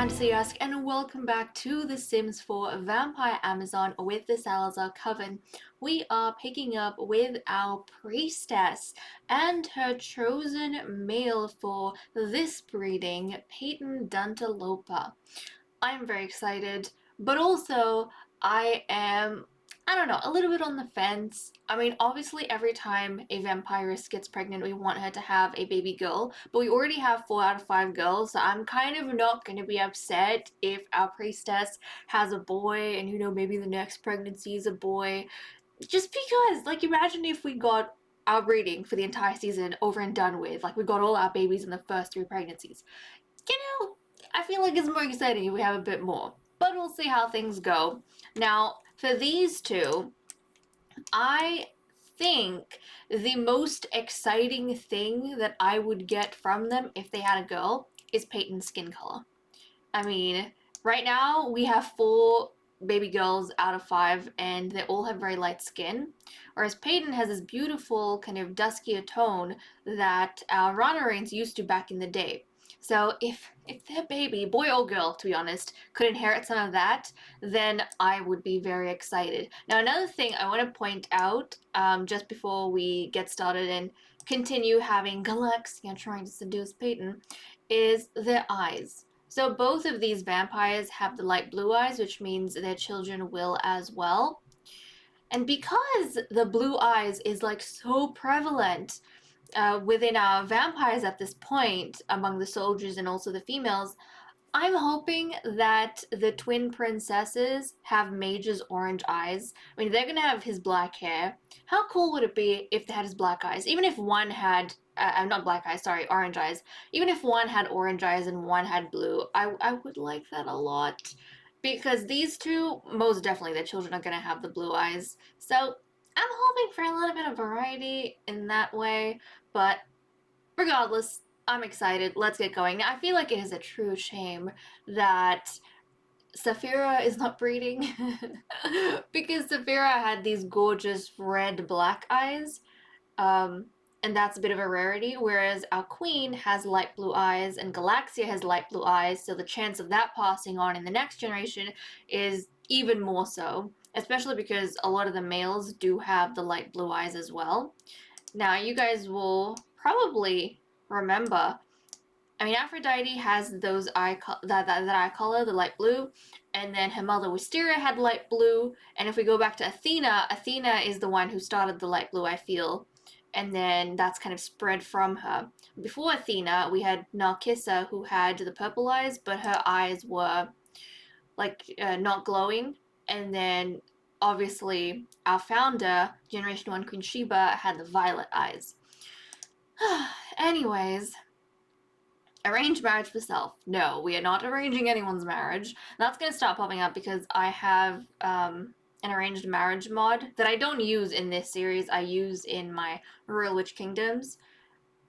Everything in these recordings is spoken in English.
FantasyEsque, and welcome back to The Sims 4 Vampire Amazon with the Salazar Coven. We are picking up with our Priestess and her chosen male for this breeding, Peyton Dantalopa. I'm very excited, but also I am, I don't know, a little bit on the fence. I mean, obviously every time a vampiress gets pregnant, we want her to have a baby girl, but we already have 4 out of 5 girls, so I'm kind of not going to be upset if our Priestess has a boy and, you know, maybe the next pregnancy is a boy. Just because, like, imagine if we got our breeding for the entire season over and done with, like we got all our babies in the first 3 pregnancies. You know, I feel like it's more exciting if we have a bit more. But we'll see how things go. Now, for these two, I think the most exciting thing that I would get from them if they had a girl is Peyton's skin color. I mean, right now we have 4 baby girls out of 5 and they all have very light skin, whereas Peyton has this beautiful kind of duskier tone that our Ranarains used to back in the day. So if their baby, boy or girl to be honest, could inherit some of that, then I would be very excited. Now another thing I want to point out just before we get started and continue having Galaxia trying to seduce Peyton is their eyes. So both of these vampires have the light blue eyes, which means their children will as well. And because the blue eyes is like so prevalent, within our vampires at this point, among the soldiers and also the females, I'm hoping that the twin princesses have Mage's orange eyes. I mean, they're gonna have his black hair. How cool would it be if they had his black eyes? Even if one had, not black eyes, sorry, orange eyes. Even if one had orange eyes and one had blue, I would like that a lot. Because these two, most definitely, the children are gonna have the blue eyes. So I'm hoping for a little bit of variety in that way, but regardless, I'm excited. Let's get going. Now, I feel like it is a true shame that Saphira is not breeding because Saphira had these gorgeous red black eyes, and that's a bit of a rarity, whereas our queen has light blue eyes and Galaxia has light blue eyes, so the chance of that passing on in the next generation is even more so, especially because a lot of the males do have the light blue eyes as well. Now, you guys will probably remember, I mean, Aphrodite has those that eye color, the light blue, and then her mother Wisteria had light blue. And if we go back to Athena, Athena is the one who started the light blue, I feel, and then that's kind of spread from her. Before Athena, we had Narcissa, who had the purple eyes, but her eyes were like not glowing. And then obviously our founder, Generation 1 Queen Sheba, had the violet eyes. Anyways, arranged marriage for self. No, we are not arranging anyone's marriage. That's going to stop popping up because I have an arranged marriage mod that I don't use in this series. I use in my Royal Witch Kingdoms.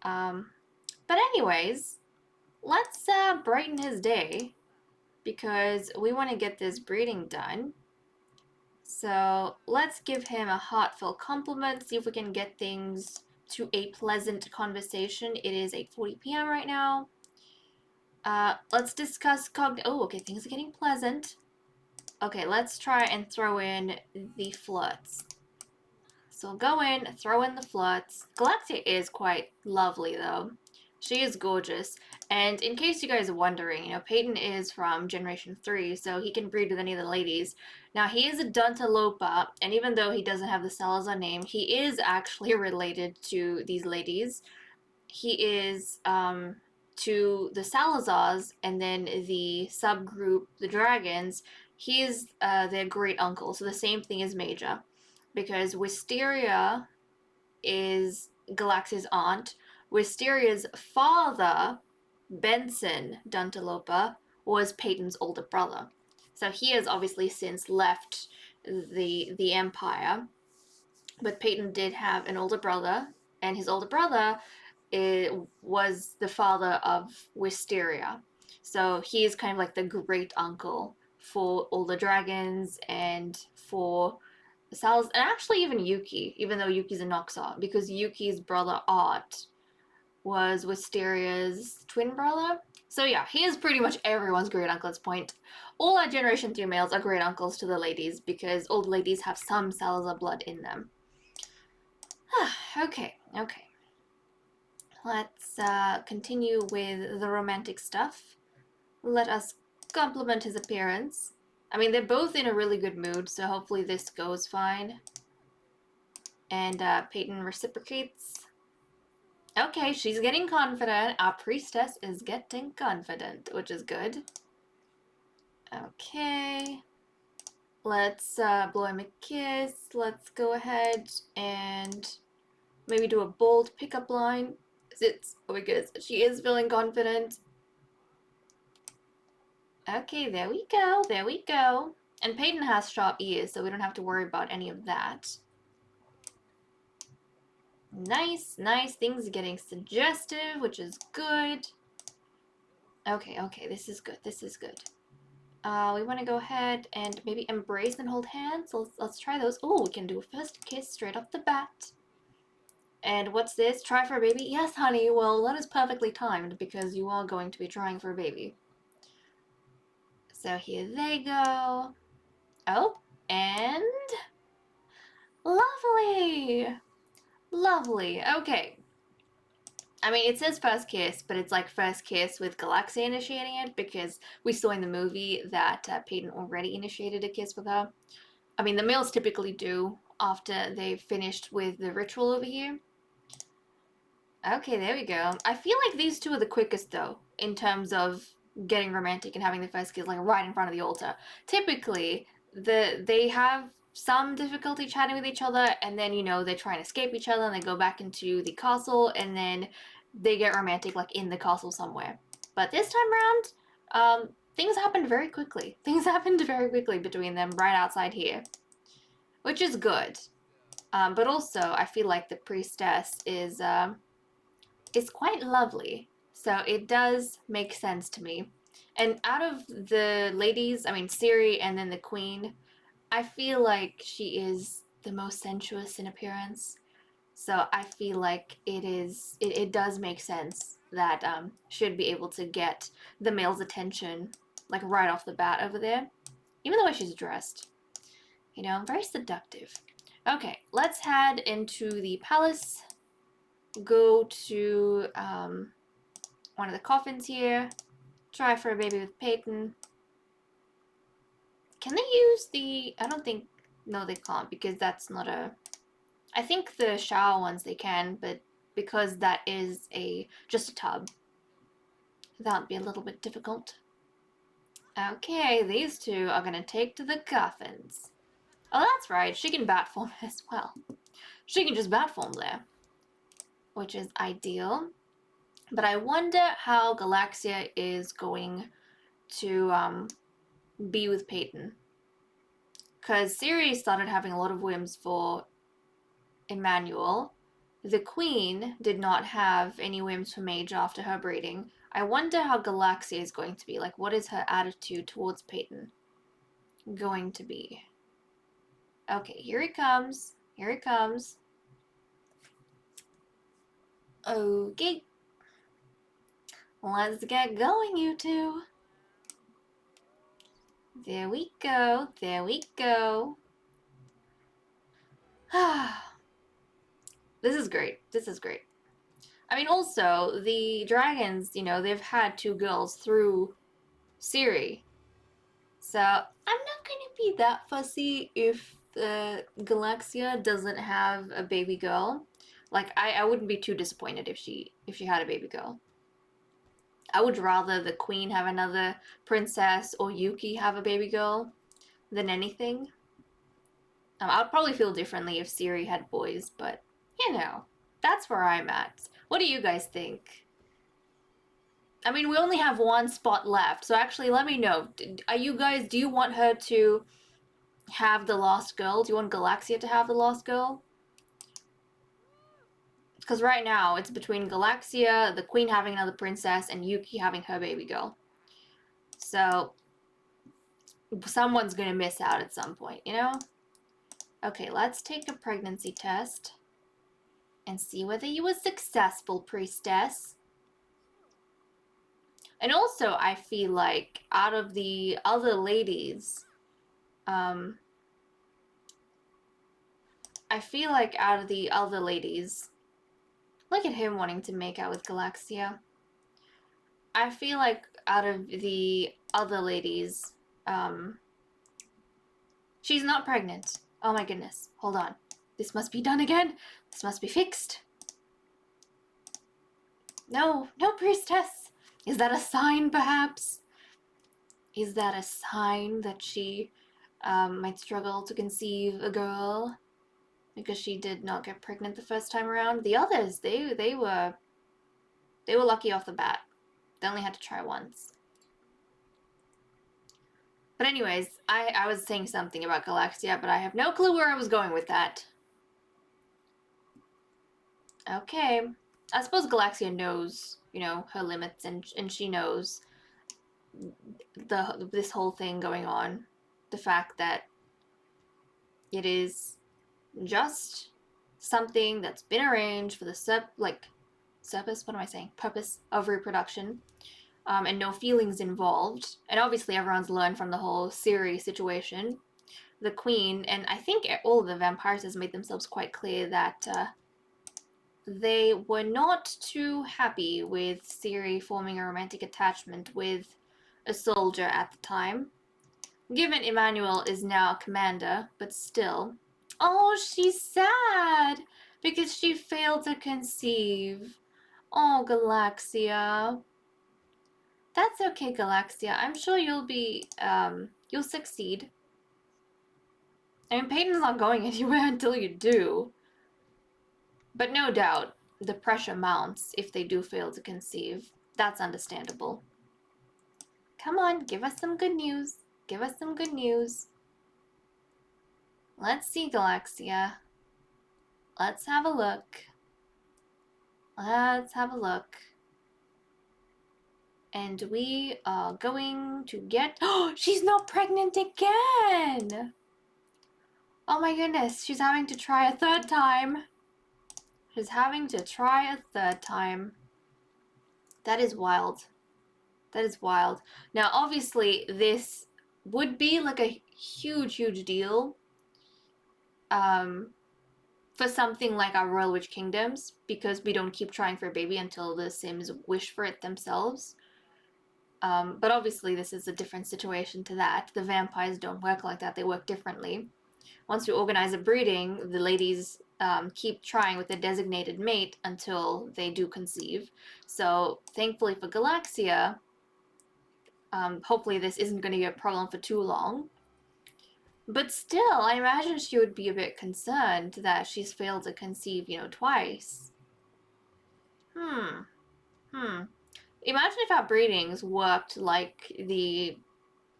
But anyways, let's brighten his day because we want to get this breeding done. So let's give him a heartfelt compliment, see if we can get things to a pleasant conversation. It is 8:40 p.m. right now. Let's discuss oh, okay, things are getting pleasant. Okay, let's try and throw in the flirts. So go in, throw in the flirts. Galaxia is quite lovely, though. She is gorgeous. And in case you guys are wondering, Peyton is from Generation 3, so he can breed with any of the ladies. Now, he is a Duntalopa, and even though he doesn't have the Salazar name, he is actually related to these ladies. He is, to the Salazars, and then the subgroup, the Dragons, he is their great uncle, so the same thing as Major. Because Wisteria is Galaxia's aunt. Wisteria's father, Benson Duntalopa, was Peyton's older brother. So he has obviously since left the Empire. But Peyton did have an older brother, and his older brother was the father of Wisteria. So he is kind of like the great uncle for all the dragons and for Sal's, and actually even Yuki, even though Yuki's a Noxar, because Yuki's brother Art was Wisteria's twin brother. So yeah, he is pretty much everyone's great uncle at this point. All our Generation 3 males are great uncles to the ladies because all the ladies have some Salazar blood in them. Okay. Let's continue with the romantic stuff. Let us compliment his appearance. I mean, they're both in a really good mood, so hopefully this goes fine. And Peyton reciprocates. Okay, she's getting confident. Our priestess is getting confident, which is good. Okay. Let's blow him a kiss. Let's go ahead and maybe do a bold pickup line. Oh my goodness, she is feeling confident. Okay, there we go. And Peyton has sharp ears, so we don't have to worry about any of that. Nice. Things are getting suggestive, which is good. Okay, this is good. We want to go ahead and maybe embrace and hold hands. So let's try those. Oh, we can do a first kiss straight off the bat. And what's this? Try for a baby? Yes, honey. Well, that is perfectly timed because you are going to be trying for a baby. So here they go. Oh, and lovely. Okay. I mean, it says first kiss, but it's like first kiss with Galaxia initiating it because we saw in the movie that Peyton already initiated a kiss with her. I mean, the males typically do after they've finished with the ritual over here. Okay, there we go. I feel like these two are the quickest though, in terms of getting romantic and having the first kiss like right in front of the altar. Typically, they have some difficulty chatting with each other, and then they try and escape each other, and they go back into the castle, and then they get romantic like in the castle somewhere. But this time around, things happened very quickly. Things happened very quickly between them right outside here, which is good. But also, I feel like the priestess is quite lovely, so it does make sense to me. And out of the ladies, I mean Ciri and then the queen, I feel like she is the most sensuous in appearance. So I feel like it does make sense that she'd be able to get the male's attention like right off the bat over there. Even the way she's dressed, very seductive. Okay, let's head into the palace. Go to one of the coffins here. Try for a baby with Peyton. Can they use the... I don't think... No, they can't, because that's not a... I think the shower ones they can, but because that is just a tub, that would be a little bit difficult. Okay, these two are gonna take to the coffins. Oh, that's right, she can bat form as well. She can just bat form there, which is ideal. But I wonder how Galaxia is going to be with Peyton. Because Ciri started having a lot of whims for Emmanuel. The Queen did not have any whims for Mage after her breeding. I wonder how Galaxia is going to be. Like, what is her attitude towards Peyton going to be? Okay, here he comes. Here he comes. Okay. Let's get going, you two. There we go. There we go. This is great. This is great. I mean, also, the dragons, they've had two girls through Ciri. So, I'm not going to be that fussy if Galaxia doesn't have a baby girl. Like, I wouldn't be too disappointed if she had a baby girl. I would rather the queen have another princess or Yuki have a baby girl than anything. I'd probably feel differently if Ciri had boys, but, that's where I'm at. What do you guys think? I mean, we only have one spot left, so actually let me know. Do you want her to have the lost girl? Do you want Galaxia to have the lost girl? Because right now, it's between Galaxia, the queen having another princess, and Yuki having her baby girl. So, someone's gonna miss out at some point, Okay, let's take a pregnancy test and see whether you were successful, priestess. And also, I feel like out of the other ladies, I feel like out of the other ladies, look at him wanting to make out with Galaxia. I feel like out of the other ladies, she's not pregnant. Oh my goodness. Hold on. This must be done again. This must be fixed. No, no, priestess. Is that a sign, perhaps? Is that a sign that she might struggle to conceive a girl because she did not get pregnant the first time around? The others, they were lucky off the bat. They only had to try once. But anyways, I was saying something about Galaxia, but I have no clue where I was going with that. Okay. I suppose Galaxia knows, her limits, and she knows this whole thing going on. The fact that it is just something that's been arranged for the purpose of reproduction, and no feelings involved. And obviously everyone's learned from the whole Ciri situation. The queen, and I think all of the vampires has made themselves quite clear that they were not too happy with Ciri forming a romantic attachment with a soldier at the time. Given Emmanuel is now a commander, but still. Oh, she's sad because she failed to conceive. Oh, Galaxia. That's okay, Galaxia. I'm sure you'll succeed. I mean, Peyton's not going anywhere until you do. But no doubt, the pressure mounts if they do fail to conceive. That's understandable. Come on, give us some good news. Give us some good news. Let's see, Galaxia. Let's have a look. Let's have a look. And we are going to get... Oh, she's not pregnant again! Oh my goodness, she's having to try a third time. She's having to try a third time. That is wild. That is wild. Now, obviously, this would be like a huge, huge deal for something like our Royal Witch Kingdoms, because we don't keep trying for a baby until the Sims wish for it themselves. But obviously, this is a different situation to that. The vampires don't work like that. They work differently. Once we organize a breeding, the ladies keep trying with a designated mate until they do conceive. So, thankfully for Galaxia, hopefully this isn't going to be a problem for too long. But still, I imagine she would be a bit concerned that she's failed to conceive, twice. Imagine if our breedings worked like the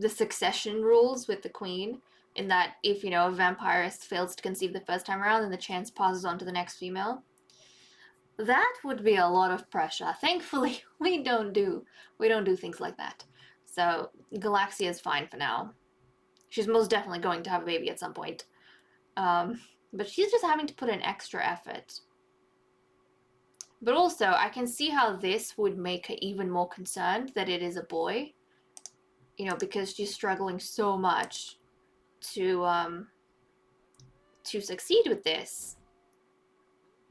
succession rules with the queen, in that if, a vampirist fails to conceive the first time around, then the chance passes on to the next female. That would be a lot of pressure. Thankfully, we don't do things like that. So Galaxia is fine for now. She's most definitely going to have a baby at some point. But she's just having to put in extra effort. But also, I can see how this would make her even more concerned that it is a boy. Because she's struggling so much to succeed with this,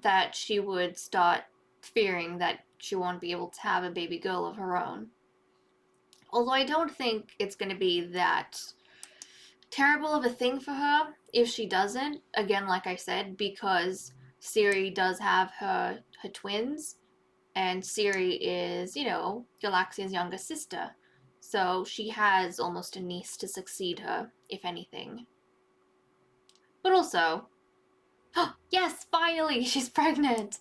that she would start fearing that she won't be able to have a baby girl of her own. Although I don't think it's going to be that terrible of a thing for her if she doesn't. Again, like I said, because Ciri does have her twins, and Ciri is, Galaxia's younger sister. So she has almost a niece to succeed her, if anything. But also, yes, finally, she's pregnant!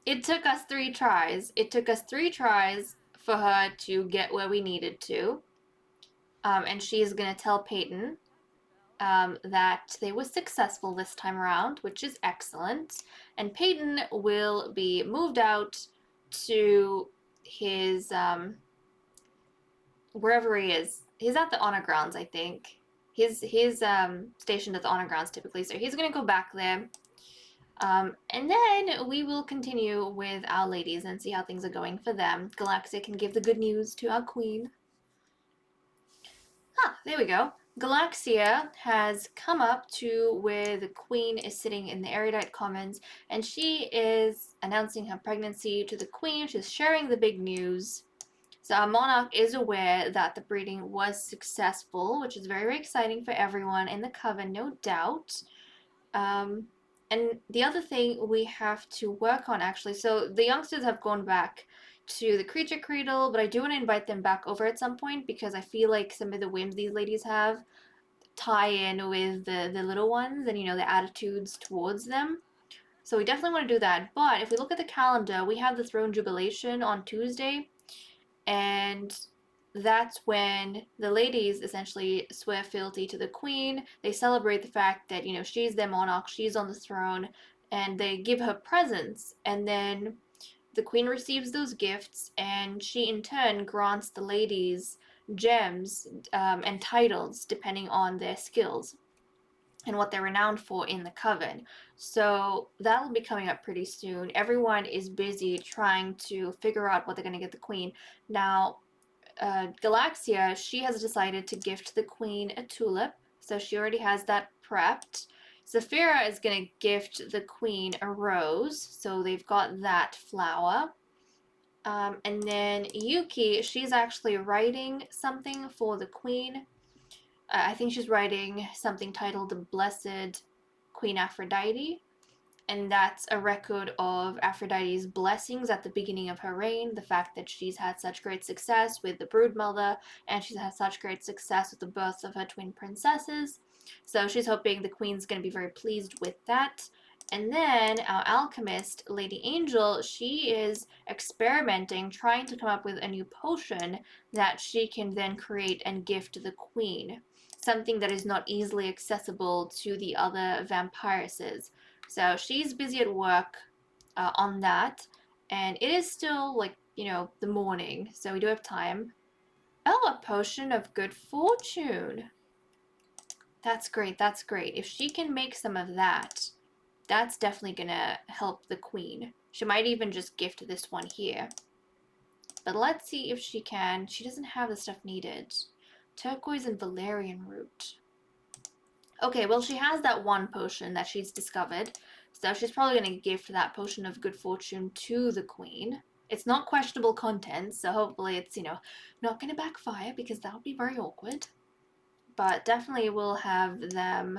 It took us 3 tries. It took us 3 tries for her to get where we needed to. And she's going to tell Peyton that they were successful this time around, which is excellent. And Peyton will be moved out to his, wherever he is. He's at the honor grounds, I think. He's stationed at the honor grounds typically, so he's going to go back there. And then we will continue with our ladies and see how things are going for them. Galaxia can give the good news to our queen. There we go. Galaxia has come up to where the queen is sitting in the erudite commons, and she is announcing her pregnancy to the queen. She's sharing the big news. So our monarch is aware that the breeding was successful, which is very, very exciting for everyone in the coven, no doubt. And the other thing we have to work on, actually, so the youngsters have gone back to the creature cradle, but I do want to invite them back over at some point, because I feel like some of the whims these ladies have tie in with the little ones and, the attitudes towards them. So we definitely want to do that. But if we look at the calendar, we have the Throne Jubilation on Tuesday, and that's when the ladies essentially swear fealty to the queen. They celebrate the fact that, she's their monarch, she's on the throne, and they give her presents. And then the queen receives those gifts, and she in turn grants the ladies gems and titles depending on their skills and what they're renowned for in the coven. So that'll be coming up pretty soon. Everyone is busy trying to figure out what they're going to get the queen. Now, Galaxia, she has decided to gift the queen a tulip, so she already has that prepped. Zafira is going to gift the queen a rose, so they've got that flower. And then Yuki, she's actually writing something for the queen. I think she's writing something titled The Blessed Queen Aphrodite. And that's a record of Aphrodite's blessings at the beginning of her reign, the fact that she's had such great success with the broodmother, and she's had such great success with the births of her twin princesses. So she's hoping the queen's going to be very pleased with that. And then our alchemist, Lady Angel, she is experimenting, trying to come up with a new potion that she can then create and gift to the queen. Something that is not easily accessible to the other vampiresses. So she's busy at work on that. And it is still, like, the morning. So we do have time. Oh, a potion of good fortune. That's great, that's great. If she can make some of that, that's definitely gonna help the queen. She might even just gift this one here. But let's see if she can. She doesn't have the stuff needed. Turquoise and valerian root. Okay, well, she has that one potion that she's discovered, so she's probably going to gift that potion of good fortune to the queen. It's not questionable content, so hopefully it's, not going to backfire, because that would be very awkward. But definitely we'll have them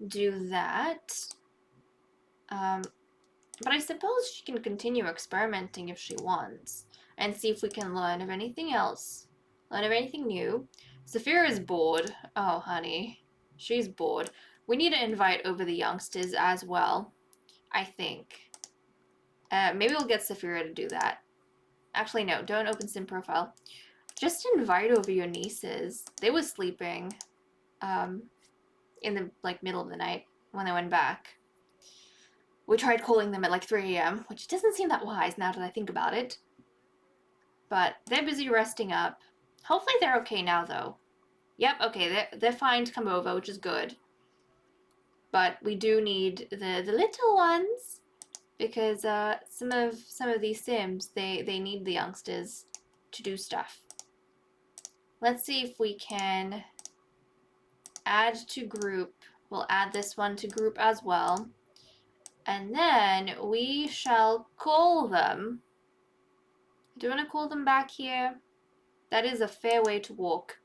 do that. But I suppose she can continue experimenting if she wants, and see if we can learn of anything else. Learn of anything new. Saphira is bored. Oh, honey. She's bored. We need to invite over the youngsters as well, I think. Maybe we'll get Saphira to do that. Actually, no, don't open sim profile. Just invite over your nieces. They were sleeping in the middle of the night when they went back. We tried calling them at 3 a.m., which doesn't seem that wise now that I think about it. But they're busy resting up. Hopefully they're okay now, though. Yep, okay, they're fine to come over, which is good. But we do need the little ones, because some of these sims, they need the youngsters to do stuff. Let's see if we can add to group. We'll add this one to group as well. And then we shall call them. Do you want to call them back here? That is a fair way to walk.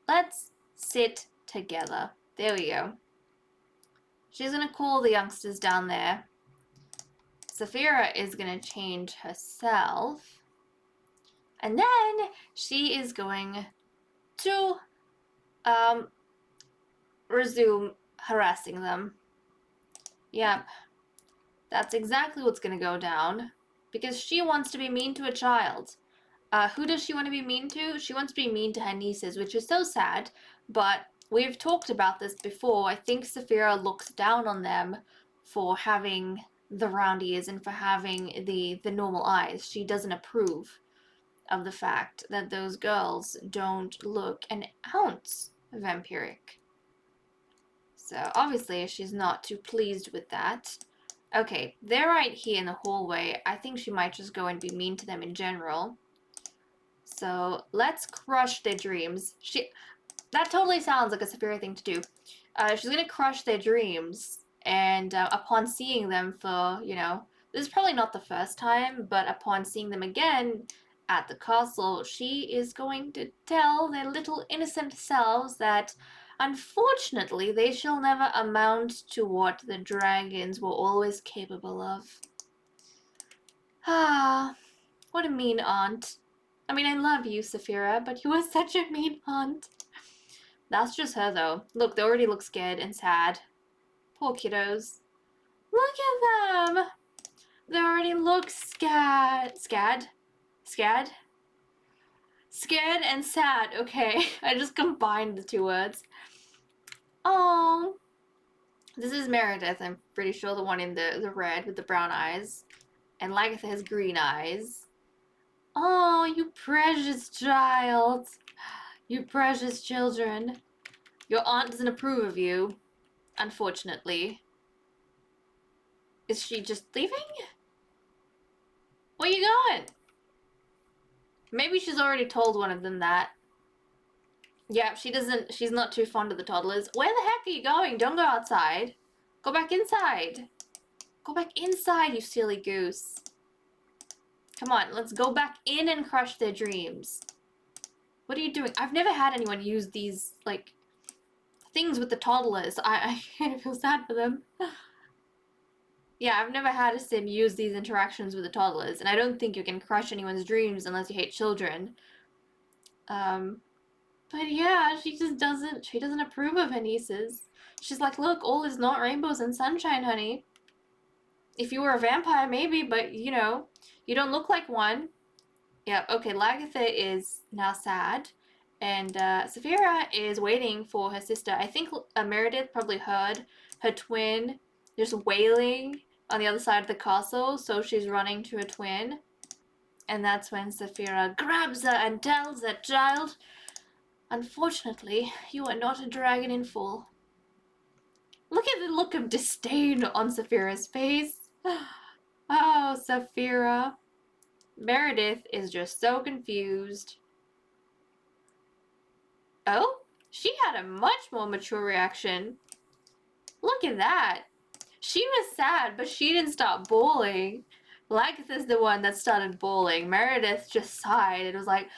Let's sit together. There we go. She's going to call the youngsters down there. Saphira is going to change herself. And then she is going to resume harassing them. Yep. That's exactly what's going to go down. Because she wants to be mean to a child. Who does she want to be mean to? She wants to be mean to her nieces, which is so sad. But we've talked about this before. I think Saphira looks down on them for having the round ears and for having the normal eyes. She doesn't approve of the fact that those girls don't look an ounce vampiric. So obviously she's not too pleased with that. Okay, they're right here in the hallway. I think she might just go and be mean to them in general. So let's crush their dreams. That totally sounds like a Saphira thing to do. She's gonna crush their dreams, and upon seeing them for, this is probably not the first time, but upon seeing them again at the castle, she is going to tell their little innocent selves that unfortunately they shall never amount to what the dragons were always capable of. Ah, what a mean aunt. I mean, I love you, Saphira, but you are such a mean aunt. That's just her, though. Look, they already look scared and sad. Poor kiddos. Look at them! They already look scared. Scared and sad. Okay, I just combined the two words. Oh, this is Meredith, I'm pretty sure, the one in the red with the brown eyes. And Lagatha has green eyes. Oh, you precious child. You precious children. Your aunt doesn't approve of you, unfortunately. Is she just leaving? Where you going? Maybe she's already told one of them that. Yeah, she's not too fond of the toddlers. Where the heck are you going? Don't go outside. Go back inside. Go back inside, you silly goose. Come on, let's go back in and crush their dreams. What are you doing? I've never had anyone use these, things with the toddlers. I kind of feel sad for them. Yeah, I've never had a sim use these interactions with the toddlers, and I don't think you can crush anyone's dreams unless you hate children. But yeah, she doesn't approve of her nieces. She's like, look, all is not rainbows and sunshine, honey. If you were a vampire, maybe, but you know, you don't look like one. Yeah, okay, Lagatha is now sad, and Saphira is waiting for her sister. I think Meredith probably heard her twin just wailing on the other side of the castle, so she's running to her twin. And that's when Saphira grabs her and tells her, child, unfortunately, you are not a dragon in full. Look at the look of disdain on Saphira's face. Oh, Saphira. Meredith is just so confused. Oh, she had a much more mature reaction. Look at that. She was sad, but she didn't stop bawling. Lagatha's the one that started bawling. Meredith just sighed. It was like,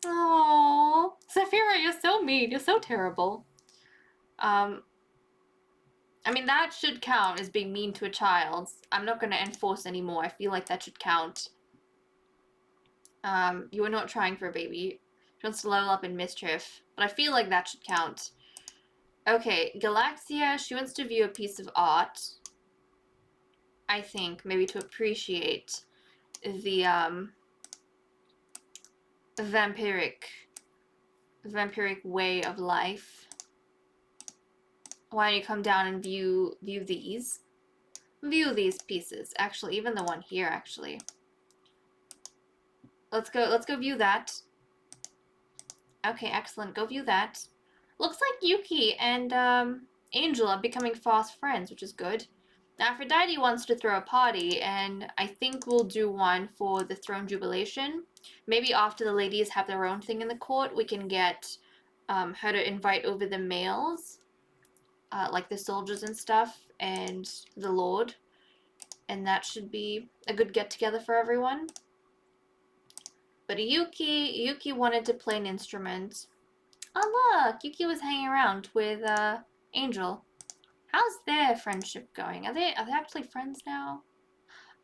oh, Saphira, you're so mean. You're so terrible. I mean, that should count as being mean to a child. I'm not going to enforce anymore. I feel like that should count. You are not trying for a baby. She wants to level up in mischief. But I feel like that should count. Okay, Galaxia, she wants to view a piece of art. I think, maybe to appreciate the, vampiric way of life. Why don't you come down and view these? View these pieces. Actually, even the one here, actually. Let's go view that. Okay, excellent. Go view that. Looks like Yuki and Angel are becoming fast friends, which is good. Aphrodite wants to throw a party, and I think we'll do one for the throne jubilation. Maybe after the ladies have their own thing in the court, we can get her to invite over the males, like the soldiers and stuff, and the lord. And that should be a good get-together for everyone. But Yuki wanted to play an instrument. Oh look, Yuki was hanging around with Angel. How's their friendship going? Are they actually friends now?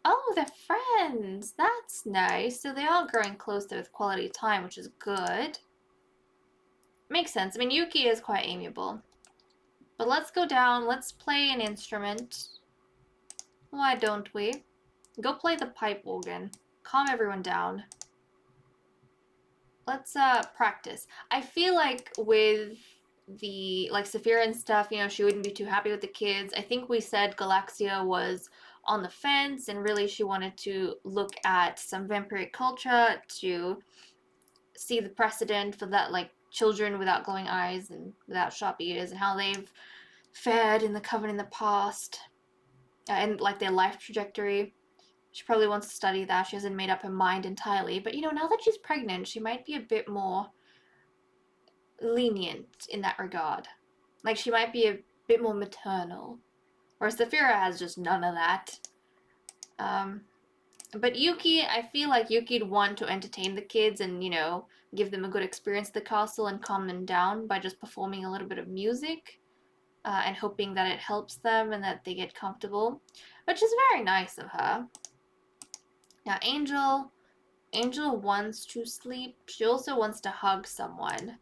Oh, they're friends. That's nice. So they are growing closer with quality time, which is good. Makes sense. I mean, Yuki is quite amiable. But let's go down. Let's play an instrument. Why don't we? Go play the pipe organ. Calm everyone down. Let's practice. I feel like with the Saphira and stuff, you know, she wouldn't be too happy with the kids. I think we said Galaxia was on the fence, and really she wanted to look at some vampiric culture to see the precedent for that, like children without glowing eyes and without sharp ears, and how they've fared in the coven in the past, and like their life trajectory. She probably wants to study that. She hasn't made up her mind entirely. But, you know, now that she's pregnant, she might be a bit more lenient in that regard. Like, she might be a bit more maternal. Whereas Saphira has just none of that. But Yuki, I feel like Yuki'd want to entertain the kids and, you know, give them a good experience at the castle and calm them down by just performing a little bit of music. And hoping that it helps them and that they get comfortable. Which is very nice of her. Now, Angel wants to sleep. She also wants to hug someone.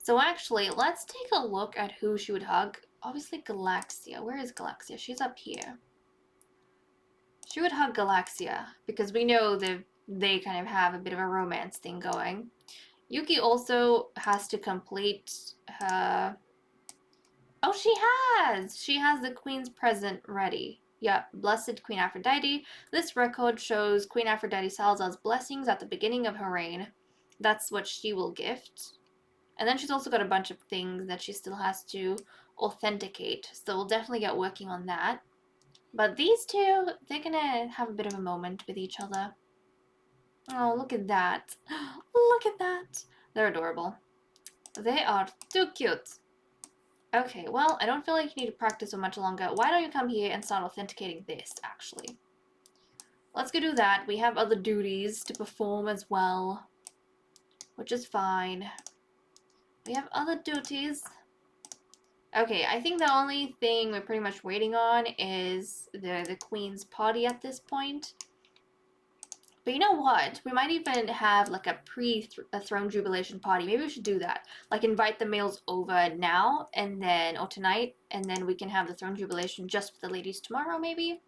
So actually, let's take a look at who she would hug. Obviously, Galaxia. Where is Galaxia? She's up here. She would hug Galaxia because we know that they kind of have a bit of a romance thing going. Yuki also has to complete her... Oh, she has! She has the Queen's present ready. Yep, Blessed Queen Aphrodite. This record shows Queen Aphrodite Salazar's blessings at the beginning of her reign. That's what she will gift. And then she's also got a bunch of things that she still has to authenticate. So we'll definitely get working on that. But these two, they're gonna have a bit of a moment with each other. Oh, look at that. Look at that. They're adorable. They are too cute. Okay, well, I don't feel like you need to practice so much longer. Why don't you come here and start authenticating this, actually? Let's go do that. We have other duties to perform as well, which is fine. We have other duties. Okay, I think the only thing we're pretty much waiting on is the Queen's party at this point. But you know what? We might even have like a pre-throne jubilation party. Maybe we should do that. Like invite the males over now and then, or tonight, and then we can have the throne jubilation just with the ladies tomorrow, maybe?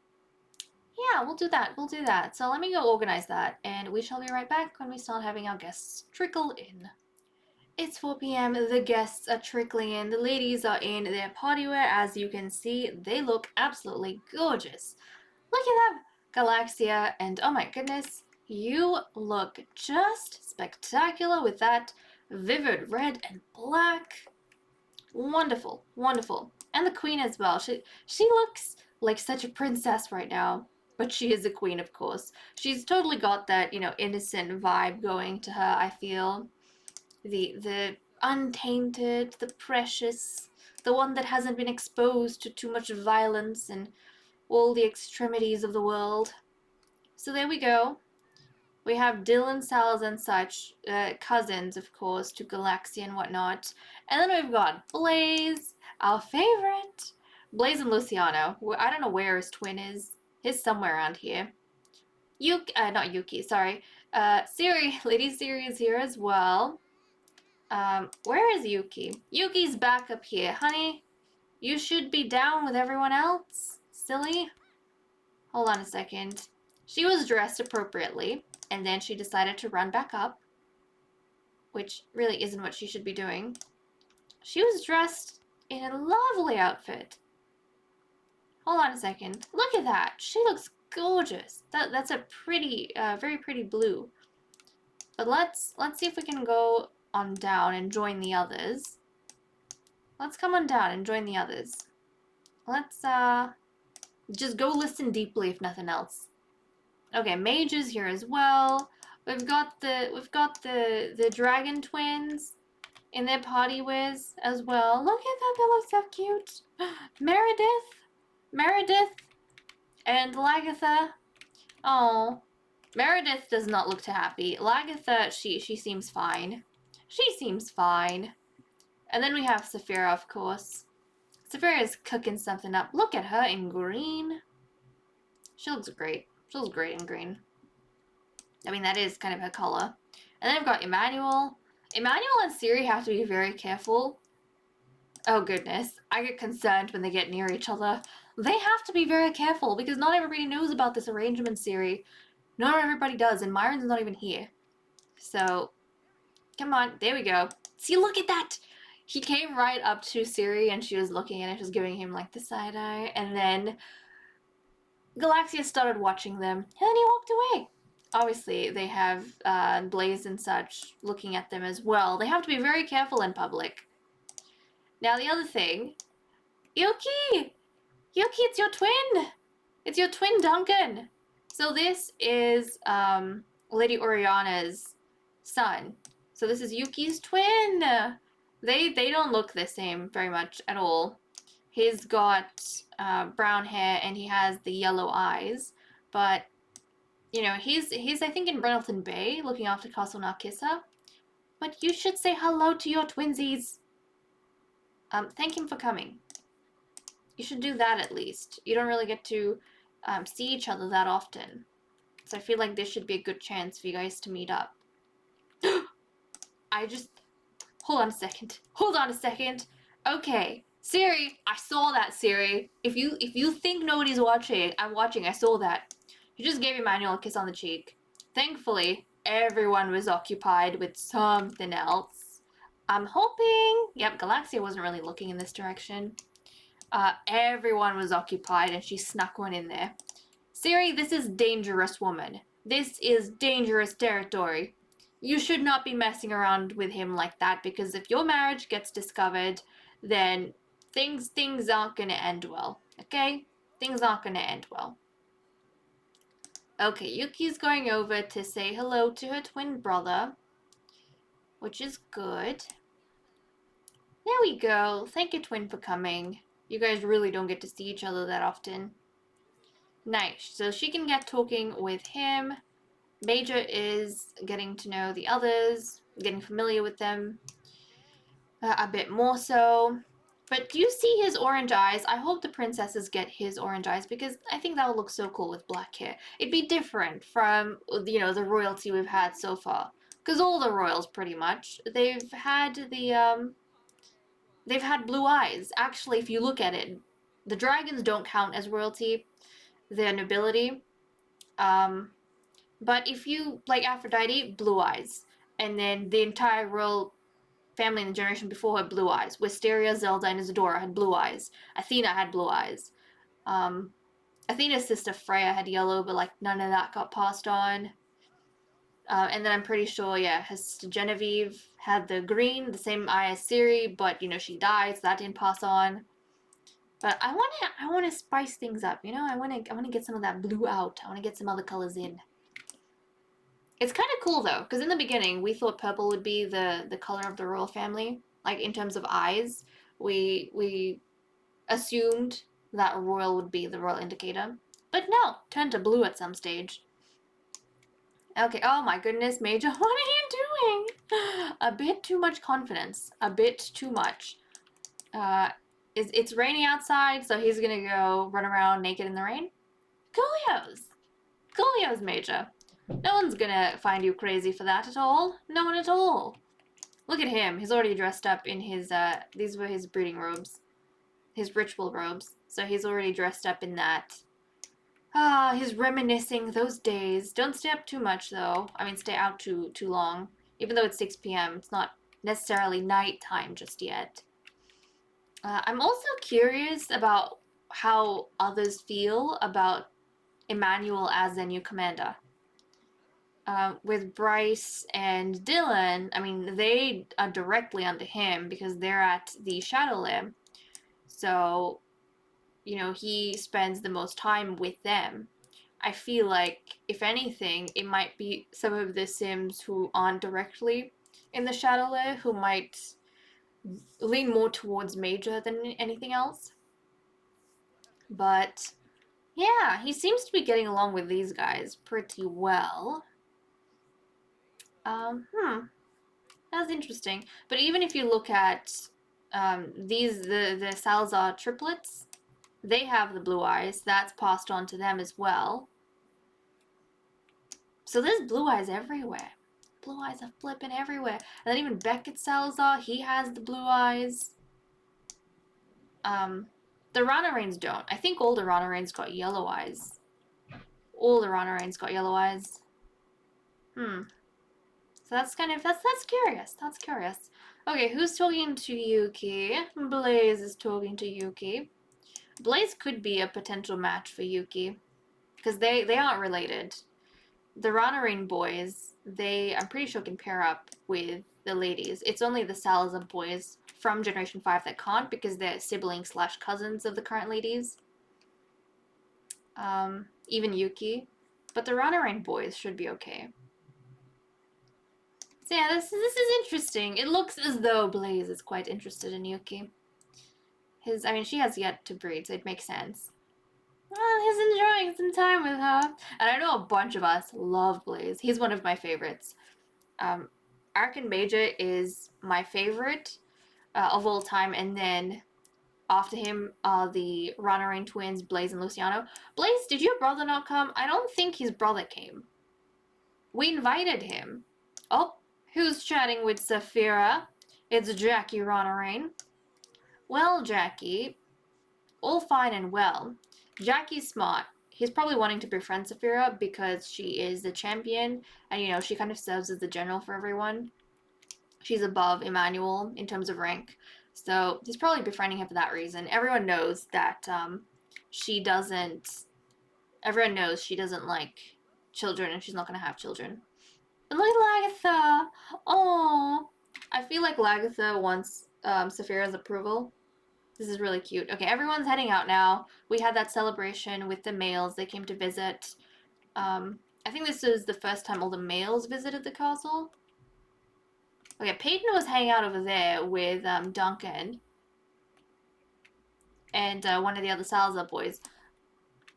Yeah, we'll do that. We'll do that. So let me go organize that, and we shall be right back when we start having our guests trickle in. It's 4 p.m. The guests are trickling in. The ladies are in their party wear. As you can see, they look absolutely gorgeous. Look at them, Galaxia, and oh my goodness, you look just spectacular with that vivid red and black. Wonderful, wonderful. And the queen as well. She looks like such a princess right now. But she is a queen, of course. She's totally got that, innocent vibe going to her, I feel. The untainted, the precious, the one that hasn't been exposed to too much violence and all the extremities of the world. So there we go. We have Dylan, Sal's, and such, cousins, of course, to Galaxia and whatnot. And then we've got Blaze, our favorite. Blaze and Luciano. I don't know where his twin is. He's somewhere around here. Not Yuki, sorry. Siri, Lady Siri is here as well. Where is Yuki? Yuki's back up here. Honey, you should be down with everyone else. Silly. Hold on a second. She was dressed appropriately, and then she decided to run back up, which really isn't what she should be doing. She was dressed in a lovely outfit. Hold on a second. Look at that. She looks gorgeous. That's a pretty, very pretty blue. But let's see if we can go on down and join the others. Let's come on down and join the others. Let's just go listen deeply if nothing else. Okay, Mage is here as well. We've got the dragon twins in their party whiz as well. Look at them, they look so cute. Meredith and Lagatha. Oh, Meredith does not look too happy. Lagatha, she seems fine. She seems fine. And then we have Saphira, of course. Saphira is cooking something up. Look at her in green. She looks great. She looks great in green. I mean, that is kind of her color. And then I've got Emmanuel. Emmanuel and Siri have to be very careful. Oh goodness, I get concerned when they get near each other. They have to be very careful because not everybody knows about this arrangement, Siri. Not everybody does, and Myron's not even here. So, come on, there we go. See, look at that! He came right up to Siri and she was looking at it, just giving him like the side eye, and then Galaxia started watching them, and then he walked away. Obviously, they have Blaze and such looking at them as well. They have to be very careful in public. Now, the other thing... Yuki! Yuki, it's your twin! It's your twin, Duncan! So this is Lady Oriana's son. So this is Yuki's twin! They don't look the same very much at all. He's got brown hair and he has the yellow eyes. But, he's I think in Brenelton Bay looking after Castle Narkissa. But you should say hello to your twinsies. Thank him for coming. You should do that at least. You don't really get to see each other that often. So I feel like this should be a good chance for you guys to meet up. Hold on a second. Hold on a second. Okay. Siri, I saw that, Siri. If you think nobody's watching, I'm watching. I saw that. You just gave Emmanuel a kiss on the cheek. Thankfully, everyone was occupied with something else. I'm hoping... Yep, Galaxia wasn't really looking in this direction. Everyone was occupied and she snuck one in there. Siri, this is dangerous, woman. This is dangerous territory. You should not be messing around with him like that because if your marriage gets discovered, then things aren't gonna end well, okay? Things aren't gonna end well. Okay, Yuki's going over to say hello to her twin brother, which is good. There we go. Thank you, twin, for coming. You guys really don't get to see each other that often. Nice. So she can get talking with him. Major is getting to know the others, getting familiar with them a bit more so. But do you see his orange eyes? I hope the princesses get his orange eyes because I think that would look so cool with black hair. It'd be different from, you know, the royalty we've had so far. Because all the royals, pretty much, they've had blue eyes. Actually, if you look at it, the dragons don't count as royalty. They're nobility. Um, but if you, like Aphrodite, blue eyes. And then the entire royal family in the generation before had blue eyes. Wisteria, Zelda, and Isadora had blue eyes. Athena had blue eyes. Um, Athena's sister Freya had yellow, but like none of that got passed on. And then I'm pretty sure, yeah, his sister Genevieve had the green, the same eye as Ciri, but you know she died, so that didn't pass on. But I wanna spice things up, you know. I wanna get some of that blue out. I wanna get some other colors in. It's kind of cool though, because in the beginning we thought purple would be the color of the royal family. Like in terms of eyes, we assumed that royal would be the royal indicator, but no, turned to blue at some stage. Okay, oh my goodness, Major, what are you doing? A bit too much confidence, a bit too much. It's raining outside, so he's gonna go run around naked in the rain? Coolios, Major. No one's gonna find you crazy for that at all. No one at all. Look at him. He's already dressed up in his, these were his breeding robes. His ritual robes. So he's already dressed up in that. Ah, he's reminiscing those days. Don't stay up too much, though. I mean, stay out too long. Even though it's 6 p.m., it's not necessarily nighttime just yet. I'm also curious about how others feel about Emmanuel as their new commander. With Bryce and Dylan, I mean, they are directly under him because they're at the Shadow Lair. So, you know, he spends the most time with them. I feel like, if anything, it might be some of the Sims who aren't directly in the Shadow Lair who might lean more towards Major than anything else. But, yeah, he seems to be getting along with these guys pretty well. That's interesting. But even if you look at the Salazar triplets, they have the blue eyes. That's passed on to them as well. So there's blue eyes everywhere. Blue eyes are flipping everywhere. And then even Beckett Salazar, he has the blue eyes. The Ranarains don't. I think all the Ranarains got yellow eyes. All the Ranarains got yellow eyes. So that's kind of, that's curious. That's curious. Okay, who's talking to Yuki? Blaze is talking to Yuki. Blaze could be a potential match for Yuki. Because they aren't related. The Ranarain boys, I'm pretty sure can pair up with the ladies. It's only the Salazar boys from Generation 5 that can't because they're siblings / cousins of the current ladies. Even Yuki. But the Ranarain boys should be okay. So yeah, this is interesting. It looks as though Blaze is quite interested in Yuki. I mean, she has yet to breed, so it makes sense. Well, he's enjoying some time with her. And I know a bunch of us love Blaze. He's one of my favorites. Arkan Major is my favorite of all time, and then after him are the Ranarain twins, Blaze and Luciano. Blaze, did your brother not come? I don't think his brother came. We invited him. Oh, who's chatting with Saphira? It's Jackie Ranarain. Well, Jackie, all fine and well. Jackie's smart. He's probably wanting to befriend Saphira because she is the champion, and you know, she kind of serves as the general for everyone. She's above Emmanuel in terms of rank. So he's probably befriending her for that reason. Everyone knows that she doesn't like children, and she's not going to have children. And look at Lagatha! Oh, I feel like Lagatha wants Saphira's approval. This is really cute. Okay, everyone's heading out now. We had that celebration with the males. They came to visit. I think this is the first time all the males visited the castle. Okay, Peyton was hanging out over there with Duncan and one of the other Salazar boys.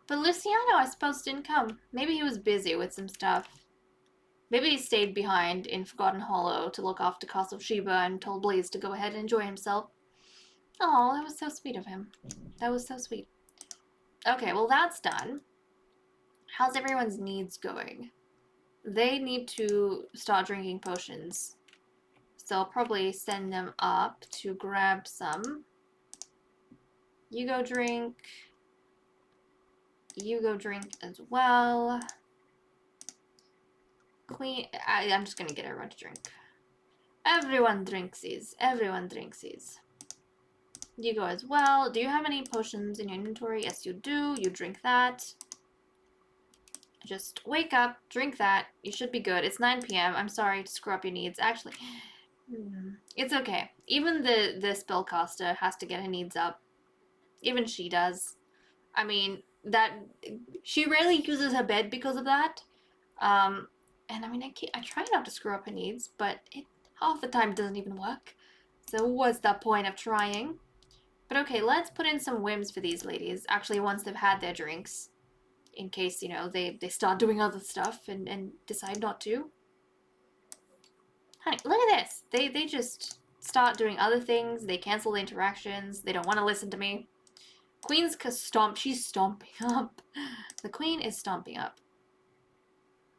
But Luciano, I suppose, didn't come. Maybe he was busy with some stuff. Maybe he stayed behind in Forgotten Hollow to look after Castle Sheba and told Blaze to go ahead and enjoy himself. Oh, that was so sweet of him. That was so sweet. Okay, well that's done. How's everyone's needs going? They need to start drinking potions. So I'll probably send them up to grab some. You go drink. You go drink as well. Queen, I'm just gonna get everyone to drink. Everyone drinks these. Everyone drinks these. You go as well. Do you have any potions in your inventory? Yes, you do. You drink that. Just wake up, drink that. You should be good. It's 9 p.m. I'm sorry to screw up your needs. Actually, it's okay. Even the spellcaster has to get her needs up. Even she does. I mean, that she rarely uses her bed because of that. And I mean, I try not to screw up her needs, but it half the time doesn't even work. So what's the point of trying? But okay, let's put in some whims for these ladies. Actually, once they've had their drinks, in case, you know, they start doing other stuff and decide not to. Honey, look at this. They just start doing other things. They cancel the interactions. They don't want to listen to me. Queen's she's stomping up. The queen is stomping up.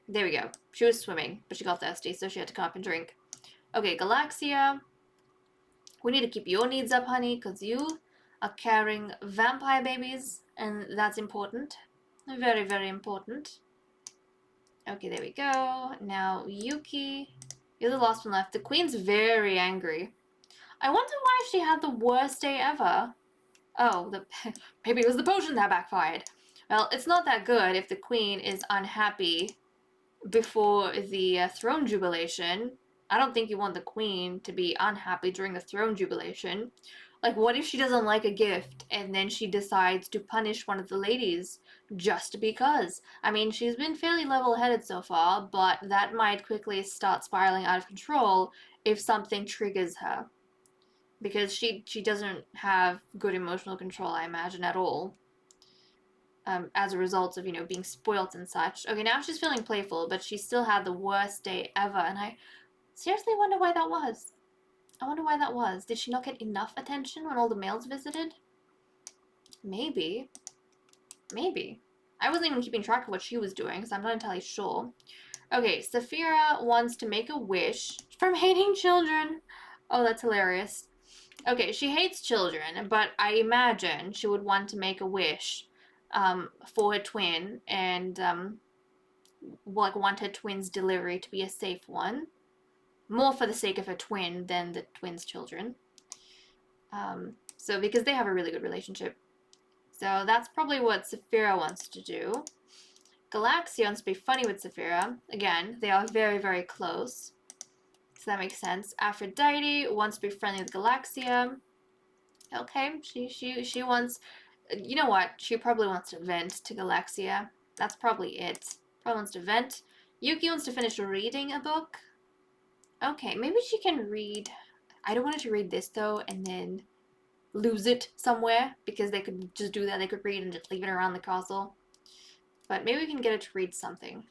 There we go. She was swimming, but she got thirsty, so she had to come up and drink. Okay, Galaxia. We need to keep your needs up, honey, because you are carrying vampire babies, and that's important. Very, very important. Okay, there we go. Now, Yuki. You're the last one left. The queen's very angry. I wonder why she had the worst day ever. Oh, maybe it was the potion that backfired. Well, it's not that good if the queen is unhappy before the throne jubilation. I don't think you want the queen to be unhappy during the throne jubilation. Like, what if she doesn't like a gift and then she decides to punish one of the ladies just because? I mean, she's been fairly level-headed so far, but that might quickly start spiraling out of control if something triggers her. Because she doesn't have good emotional control, I imagine, at all. As a result of, you know, being spoilt and such. Okay, now she's feeling playful, but she still had the worst day ever, and I seriously wonder why that was. I wonder why that was. Did she not get enough attention when all the males visited? Maybe. Maybe. I wasn't even keeping track of what she was doing, so I'm not entirely sure. Okay, Saphira wants to make a wish from hating children. Oh, that's hilarious. Okay, she hates children, but I imagine she would want to make a wish for her twin and like want her twin's delivery to be a safe one. More for the sake of her twin than the twin's children. So because they have a really good relationship. So that's probably what Saphira wants to do. Galaxia wants to be funny with Saphira. Again, they are very, very close. So that makes sense. Aphrodite wants to be friendly with Galaxia. Okay, she wants... You know what? She probably wants to vent to Galaxia. That's probably it. Probably wants to vent. Yuki wants to finish reading a book. Okay, maybe she can read... I don't want her to read this, though, and then lose it somewhere, because they could just do that. They could read and just leave it around the castle. But maybe we can get her to read something.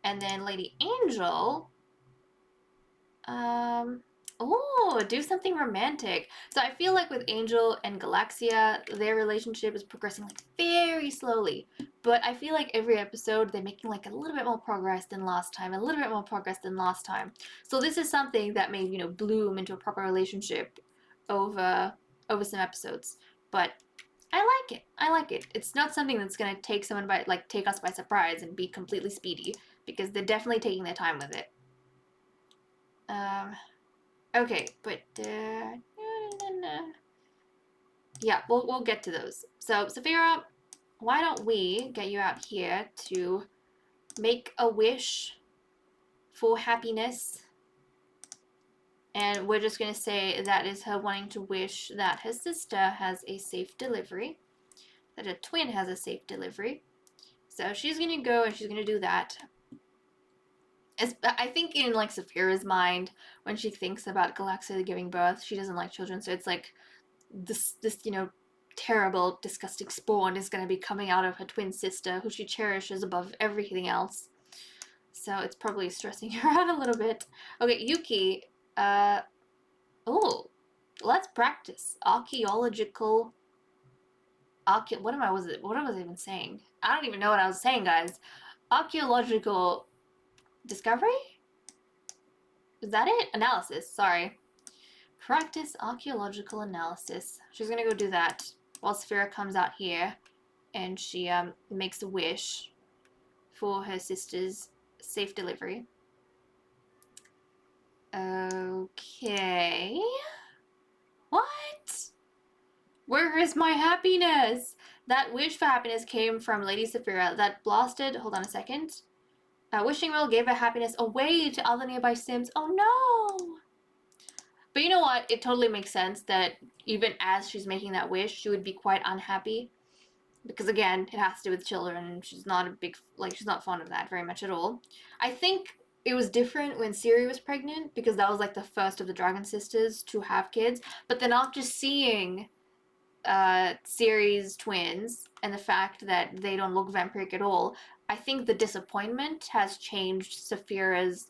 And then Lady Angel... Oh, do something romantic. So I feel like with Angel and Galaxia, their relationship is progressing like very slowly. But I feel like every episode they're making like a little bit more progress than last time, a little bit more progress than last time. So this is something that may, you know, bloom into a proper relationship over some episodes. But I like it. I like it. It's not something that's gonna take take us by surprise and be completely speedy, because they're definitely taking their time with it. Okay, but yeah, we'll get to those. So Saphira, why don't we get you out here to make a wish for happiness? And we're just gonna say that is her wanting to wish that her sister has a safe delivery, that her twin has a safe delivery. So she's gonna go and she's gonna do that. I think in like Saphira's mind, when she thinks about Galaxia giving birth, she doesn't like children, so it's like this you know, terrible, disgusting spawn is going to be coming out of her twin sister, who she cherishes above everything else. So it's probably stressing her out a little bit. Okay, Yuki, oh, let's practice archaeological. What was I even saying? I don't even know what I was saying, guys. Archaeological discovery? Is that it? Analysis, sorry. Practice archaeological analysis. She's gonna go do that while Saphira comes out here and she makes a wish for her sister's safe delivery. Okay. What? Where is my happiness? That wish for happiness came from Lady Saphira. That blasted. Hold on a second. Wishing Well gave her happiness away to other nearby Sims. Oh no! But you know what? It totally makes sense that even as she's making that wish, she would be quite unhappy. Because again, it has to do with children, and she's not she's not fond of that very much at all. I think it was different when Ciri was pregnant, because that was like the first of the Dragon Sisters to have kids. But then after seeing Ciri's twins and the fact that they don't look vampiric at all, I think the disappointment has changed Saphira's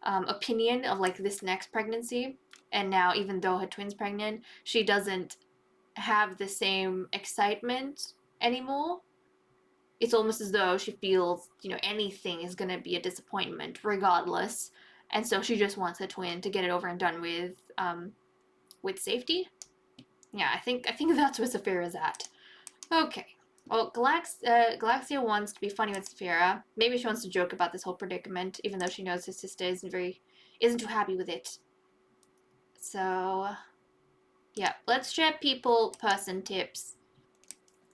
opinion of like this next pregnancy. And now, even though her twin's pregnant, she doesn't have the same excitement anymore. It's almost as though she feels, anything is gonna be a disappointment regardless. And so she just wants her twin to get it over and done with safety. Yeah, I think that's where Saphira's at. Okay. Well, Galaxia wants to be funny with Saphira. Maybe she wants to joke about this whole predicament, even though she knows her sister isn't too happy with it. So, yeah, let's share person tips.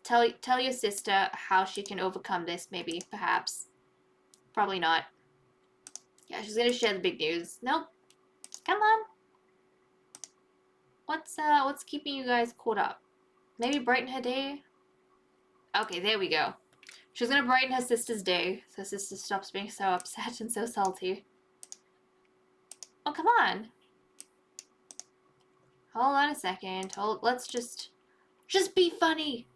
Tell your sister how she can overcome this, maybe, perhaps. Probably not. Yeah, she's gonna share the big news. Nope. Come on. What's keeping you guys caught up? Maybe brighten her day? Okay, there we go. She's gonna brighten her sister's day, so sister stops being so upset and so salty. Oh, come on. Hold on a second. Let's just be funny.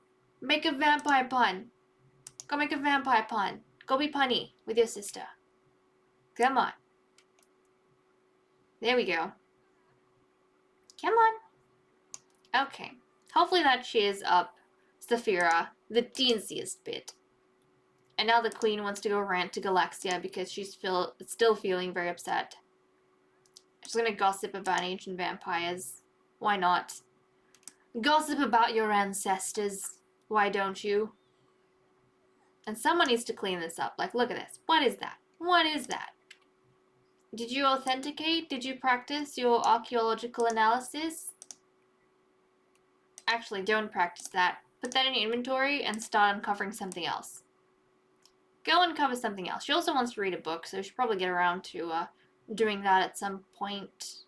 Make a vampire pun. Go make a vampire pun. Go be punny with your sister. Come on. There we go. Come on. Okay. Hopefully that cheers up Saphira the teensiest bit. And now the queen wants to go rant to Galaxia because she's still feeling very upset. She's gonna gossip about ancient vampires. Why not? Gossip about your ancestors. Why don't you? And someone needs to clean this up. Like, look at this. What is that? What is that? Did you authenticate? Did you practice your archaeological analysis? Actually, don't practice that. Put that in your inventory and start uncovering something else. Go uncover something else. She also wants to read a book, so she should probably get around to doing that at some point.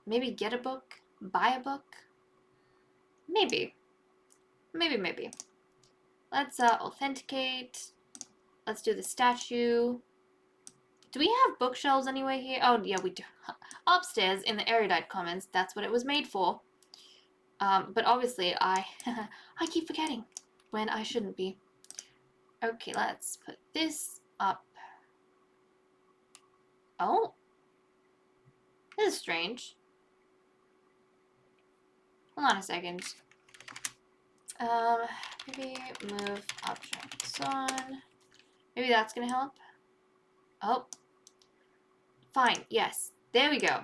Maybe get a book? Buy a book? Maybe. Maybe. Let's authenticate. Let's do the statue. Do we have bookshelves anyway here? Oh, yeah, we do. Upstairs in the erudite commons, that's what it was made for. But obviously, I keep forgetting when I shouldn't be. Okay, let's put this up. Oh. This is strange. Hold on a second. Maybe move objects on. Maybe that's gonna help. Oh. Fine, yes. There we go.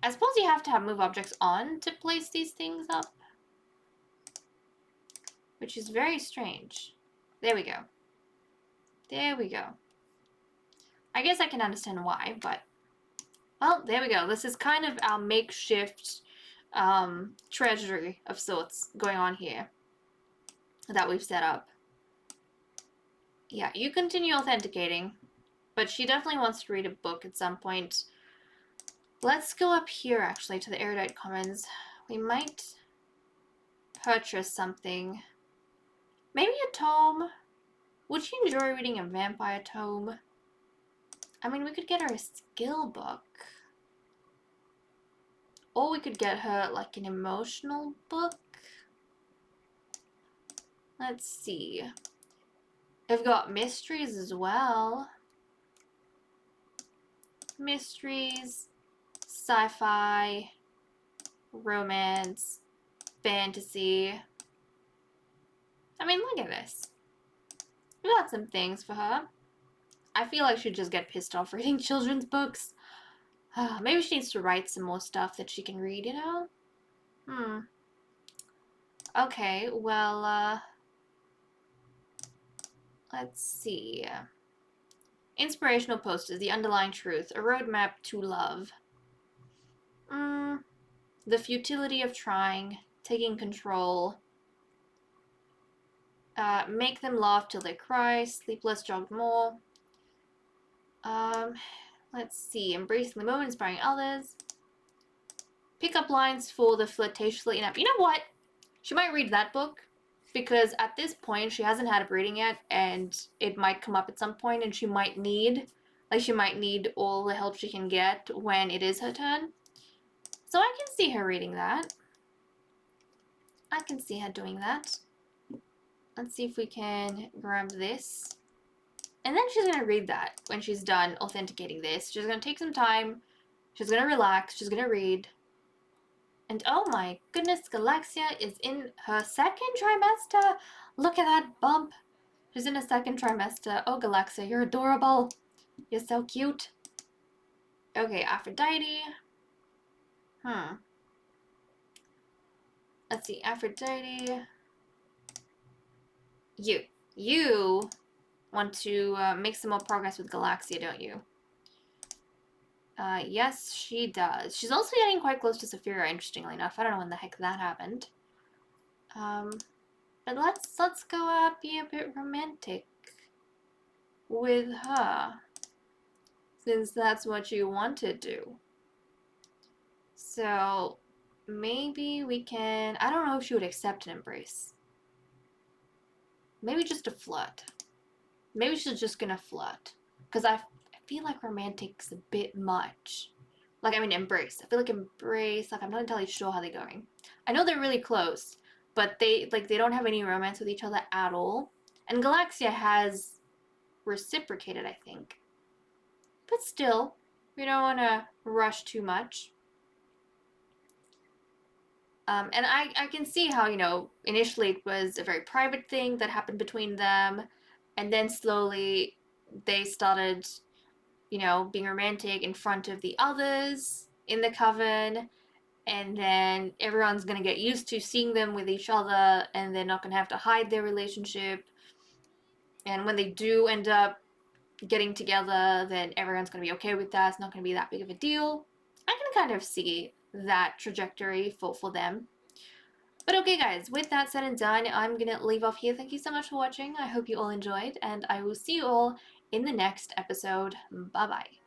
I suppose you have to have move objects on to place these things up. Which is very strange. There we go. There we go. I guess I can understand why, but... Well, there we go. This is kind of our makeshift treasury of sorts going on here that we've set up. Yeah, you continue authenticating, but she definitely wants to read a book at some point. Let's go up here, actually, to the erudite commons. We might purchase something. Maybe a tome. Would she enjoy reading a vampire tome? I mean, we could get her a skill book. Or we could get her, like, an emotional book. Let's see. They've got mysteries as well. Mysteries, sci-fi, romance, fantasy. I mean, look at this. We got some things for her. I feel like she'd just get pissed off reading children's books. Maybe she needs to write some more stuff that she can read, you know? Okay, well, let's see. Inspirational posters, the underlying truth, a roadmap to love. The futility of trying, taking control. Make them laugh till they cry, sleep less, jog more. Let's see. Embracing the moment, inspiring others. Pick up lines for the flirtatiously inept. You know what? She might read that book because at this point she hasn't had a reading yet, and it might come up at some point, and she might need all the help she can get when it is her turn. So I can see her reading that. I can see her doing that. Let's see if we can grab this. And then she's gonna read that when she's done authenticating this. She's gonna take some time. She's gonna relax. She's gonna read. And oh my goodness, Galaxia is in her second trimester. Look at that bump. She's in her second trimester. Oh, Galaxia, you're adorable. You're so cute. Okay, Aphrodite. Let's see, Aphrodite. You want to make some more progress with Galaxia, don't you? Yes, she does. She's also getting quite close to Saphira, interestingly enough. I don't know when the heck that happened. But let's go be a bit romantic with her, since that's what you want to do. So maybe we can. I don't know if she would accept an embrace. Maybe just a flirt. Maybe she's just gonna flirt, because I feel like romantic's a bit much. Like, I mean, embrace. I feel like embrace, like, I'm not entirely sure how they're going. I know they're really close, but they don't have any romance with each other at all. And Galaxia has reciprocated, I think. But still, we don't want to rush too much. And I can see how, you know, initially it was a very private thing that happened between them, and then slowly they started, you know, being romantic in front of the others in the coven, and then everyone's gonna get used to seeing them with each other, and they're not gonna have to hide their relationship. And when they do end up getting together, then everyone's gonna be okay with that. It's not gonna be that big of a deal. I can kind of see that trajectory for them. But okay, guys, with that said and done, I'm gonna leave off here. Thank you so much for watching. I hope you all enjoyed, and I will see you all in the next episode. Bye bye.